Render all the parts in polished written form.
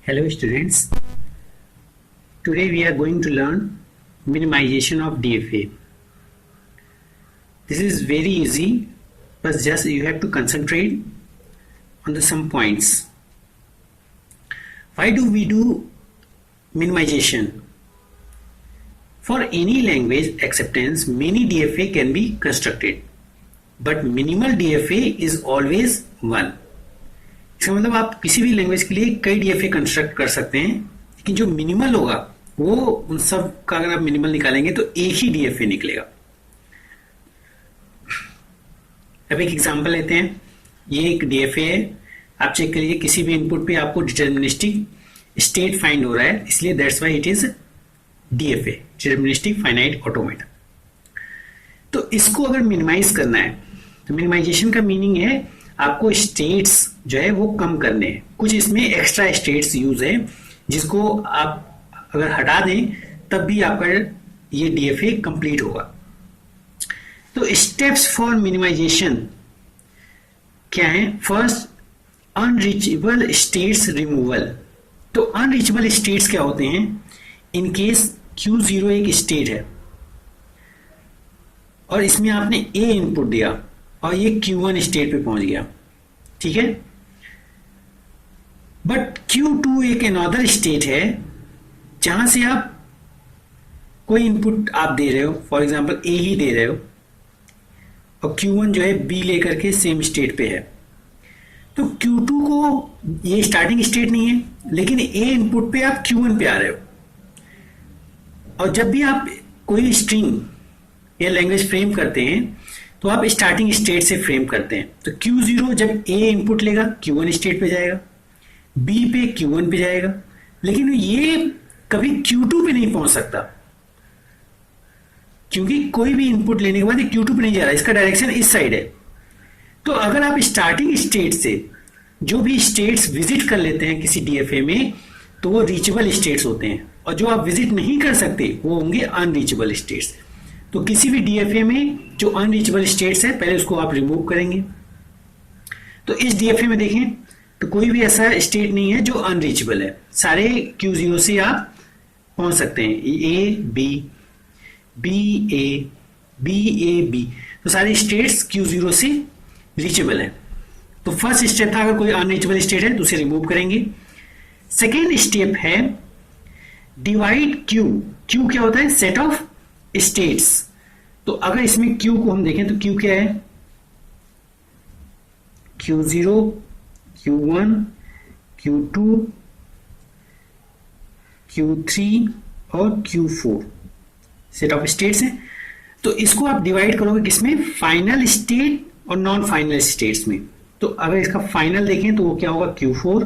Hello students, today we are going to learn minimization of DFA. This is very easy, but just you have to concentrate on some points. Why do we do minimization? For any language acceptance, many DFA can be constructed, but minimal DFA is always one. इसका मतलब आप किसी भी language के लिए कई DFA construct कर सकते हैं, लेकिन जो मिनिमल होगा वो उन सब का अगर आप मिनिमल निकालेंगे तो एक ही डीएफए निकलेगा. अब एक एग्जांपल लेते हैं. ये एक डीएफए है. आप चेक करिए किसी भी इनपुट पे आपको डिटर्मिनिस्टिक स्टेट फाइंड हो रहा है, इसलिए that's why it is DFA, deterministic finite automata. तो इसको अगर मिनिमाइज करना है तो मिनिमाइजेशन का मीनिंग है आपको स्टेट्स जो है वो कम करने हैं. कुछ इसमें एक्स्ट्रा स्टेट्स यूज है जिसको आप अगर हटा दें तब भी आपका ये डीएफए कंप्लीट होगा. तो स्टेप्स फॉर मिनिमाइजेशन क्या है? First, unreachable states removal. तो अनरीचेबल स्टेट्स क्या होते हैं? इन केस Q0 एक स्टेट है और इसमें आपने A इनपुट दिया और ये Q1 स्टेट पे पहुंच गया, ठीक है. बट Q2 एक अनदर स्टेट है जहां से आप कोई इनपुट आप दे रहे हो, फॉर एग्जांपल A ही दे रहे हो, और Q1 जो है B लेकर के सेम स्टेट पे है. तो Q2 को ये स्टार्टिंग स्टेट नहीं है, लेकिन A इनपुट पे आप Q1 पे आ रहे हो. और जब भी आप कोई स्ट्रिंग या लैंग्वेज फ्रेम करते हैं तो आप स्टार्टिंग स्टेट से फ्रेम करते हैं. तो Q0 जब A इनपुट लेगा Q1 स्टेट पे जाएगा, B पे Q1 पे जाएगा, लेकिन ये कभी Q2 पे नहीं पहुंच सकता क्योंकि कोई भी इनपुट लेने के बाद ये Q2 पे नहीं जा रहा, इसका डायरेक्शन इस साइड है. तो अगर आप स्टार्टिंग स्टेट से जो भी स्टेट्स विजिट कर लेते हैं किसी डीएफए में तो वो रीचेबल स्टेट्स होते हैं, और जो आप विजिट नहीं कर सकते वो होंगे अनरीचेबल स्टेट्स. तो किसी भी डीएफए में जो अनरीचेबल स्टेट्स है पहले उसको आप रिमूव करेंगे. तो इस डीएफए में देखें तो कोई भी ऐसा स्टेट नहीं है जो अनरीचेबल है. सारे Q0 से आप पहुंच सकते हैं. A B B A B A B, तो सारे स्टेट्स Q0 से रीचेबल है. तो फर्स्ट स्टेप था अगर कोई अनरीचेबल स्टेट है तो उसे रिमूव करेंगे. सेकेंड स्टेप है डिवाइड Q. Q क्या होता है? Set of states. तो अगर इसमें Q को हम देखें तो Q क्या है? Q0, Q1, Q2, Q3 और Q4 सेट ऑफ स्टेट्स है. तो इसको आप डिवाइड करोगे किसमें? फाइनल स्टेट और नॉन फाइनल स्टेट्स में. तो अगर इसका फाइनल देखें तो वो क्या होगा? Q4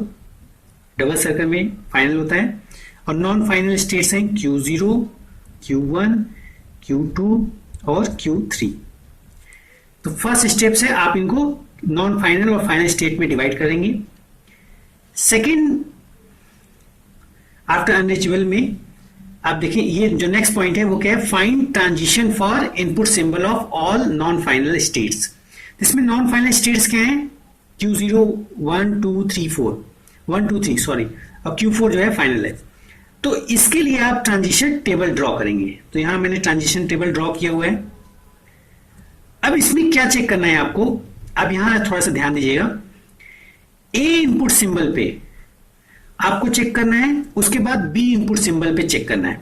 डबल सर्कल में फाइनल होता है, और नॉन फाइनल स्टेट्स हैं Q0, Q1, Q2 और Q3. तो फर्स्ट स्टेप से आप इनको नॉन फाइनल और फाइनल स्टेट में डिवाइड करेंगे. सेकेंड, आफ्टर अनरीचेबल में आप देखिए ये जो नेक्स्ट पॉइंट है वो क्या है? Find transition for input symbol of all non final states. इसमें नॉन फाइनल स्टेट्स क्या है? Q0 1 2 3 4 1 2 3 सॉरी, और Q4 जो है फाइनल है. तो इसके लिए आप ट्रांजिशन टेबल ड्रॉ करेंगे. तो यहां मैंने ट्रांजिशन टेबल ड्रॉ किया हुआ है. अब इसमें क्या चेक करना है आपको? अब यहां थोड़ा सा ध्यान दीजिएगा. A इनपुट सिंबल पे आपको चेक करना है, उसके बाद B इनपुट सिंबल पे चेक करना है.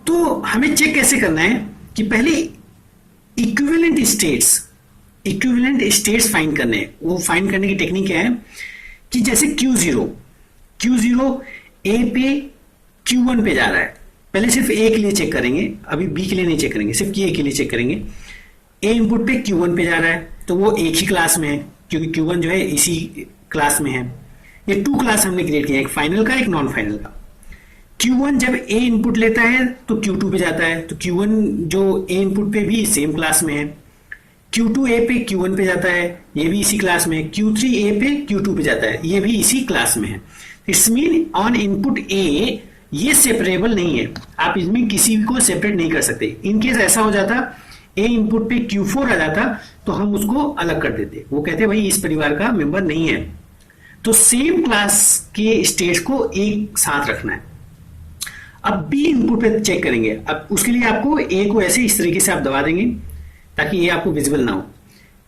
तो हमें चेक कैसे करना है कि पहले इक्विवेलेंट स्टेट्स फाइंड करने हैं. वो फाइंड करने की टेक्निक क्या है कि जैसे Q0 A पे Q1 पे जा रहा है, पहले सिर्फ A के लिए चेक करेंगे, अभी B के लिए नहीं चेक करेंगे, सिर्फ A के लिए चेक करेंगे. A इनपुट पे Q1 पे जा रहा है तो वो एक ही क्लास में है क्योंकि Q1 जो है इसी क्लास में है. ये 2 क्लास हमने क्रिएट किया, एक फाइनल का एक नॉन फाइनल का. Q1 जब A इनपुट लेता है तो Q2 पे जाता है, तो Q1 जो A इनपुट पे भी सेम क्लास में है. Q2 A पे Q1 पे जाता है, ये भी इसी क्लास में है. Q3 A पे Q2 पे जाता है, ये भी इसी क्लास में है. It's mean on input A ये सेपरेबल नहीं है, आप इसमें किसी को सेपरेट नहीं कर सकते. इनकेस ऐसा हो जाता A इनपुट पे Q4 आ जाता तो हम उसको अलग कर देते. वो कहते भाई इस परिवार का मेंबर नहीं है. तो सेम क्लास के स्टेट्स को एक साथ रखना है। अब बी इनपुट पे चेक करेंगे। अब उसके लिए आपको ए को ऐसे इस तरीके से आप दबा देंगे ताकि ये आपको विजिबल ना हो।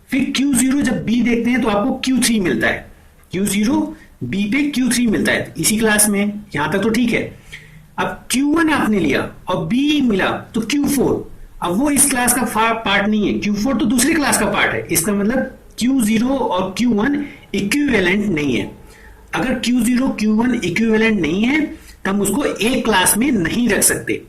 फिर Q0 जब B देखते हैं तो आपको Q3 मिलता है। Q0 B पे Q3 मिलता है इसी क्लास में, यहां तक तो ठीक है। अब Q1 आपने लिया और B मिला तो Q4, अब वो इस क्लास का पार्ट नहीं है, Q4 तो दूसरी क्लास का पार्ट है। इसका मतलब Q0 और Q1 इक्विवेलेंट नहीं है। अगर Q0 Q1 इक्विवेलेंट नहीं है तो हम उसको एक क्लास में नहीं रख सकते।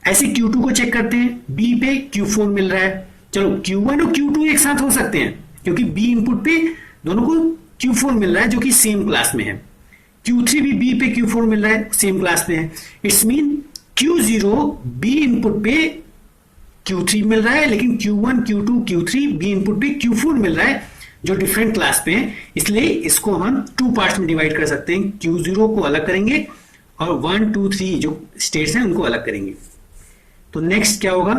ऐसे Q2 को चेक करते हैं, B पे Q4 मिल रहा है, चलो Q1 और Q2 एक साथ हो सकते हैं क्योंकि B इनपुट पे दोनों को Q4 मिल रहा है जो कि सेम क्लास में है। Q3 भी B पे Q4 मिल रहा है, सेम क्लास में है। It's mean Q0 B input पे Q3 मिल रहा है, लेकिन Q1 Q2 Q3 B input पे Q4 मिल रहा है जो डिफरेंट क्लास पे है। इसलिए इसको हम टू पार्ट्स में डिवाइड कर सकते हैं। Q0 को अलग करेंगे और 1 2 3 जो स्टेट्स हैं उनको अलग करेंगे। तो नेक्स्ट क्या होगा,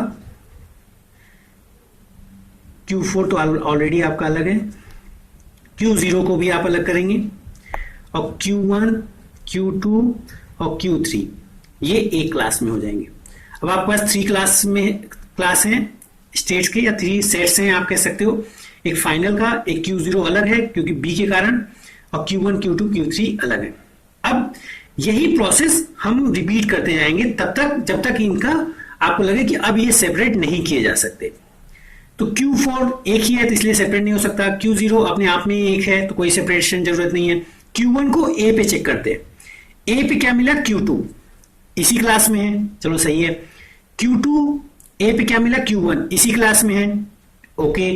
Q4 तो ऑलरेडी आपका अलग है, Q0 को भी आप अलग करेंगे और Q1 Q2 और Q3 ये एक क्लास में हो जाएंगे। अब आपके पास 3 क्लास हैं स्टेट्स के, या 3 सेट्स हैं आप कह सकते हो। एक फाइनल का, एक Q0 अलग है क्योंकि B के कारण, और Q1 Q2 Q3 अलग है। अब यही प्रोसेस हम रिपीट करते जाएंगे तब तक जब तक इनका आपको लगे कि अब ये सेपरेट नहीं किए जा सकते। तो Q4 एक ही है तो इसलिए सेपरेट नहीं हो सकता। Q0 अपने आप में एक है तो कोई सेपरेशन जरूरत नहीं है। Q1 को A पे चेक करते हैं, A पे क्या मिला, Q2 इसी क्लास में है, चलो सही है। Q2 A पे क्या मिला, Q1 इसी क्लास में है, ओके।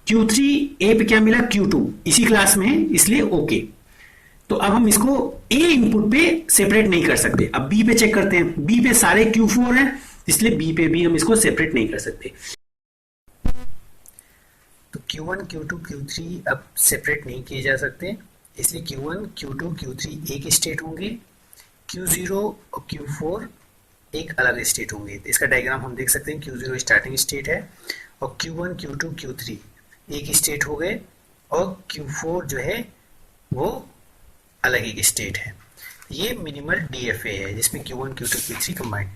Q3 A पे क्या मिला, Q2 इसी क्लास में है, इसलिए ओके। तो अब हम इसको A इनपुट पे सेपरेट नहीं कर सकते। अब B पे चेक करते हैं, B पे सारे Q4 हैं इसलिए B पे भी हम इसको सेपरेट नहीं कर सकते। तो Q1 Q2 Q3 अब सेपरेट नहीं किए जा सकते, इसलिए Q1 Q2 Q3 एक स्टेट होंगे, Q0 और Q4 एक अलग स्टेट होंगे। तो इसका डायग्राम हम देख सकते हैं, Q0 स्टार्टिंग स्टेट है और Q1 Q2 Q3 एक स्टेट हो गए और Q4 जो है वो अलग एक स्टेट है। ये मिनिमल DFA है जिसमें Q1 Q2 Q3 कंबाइंड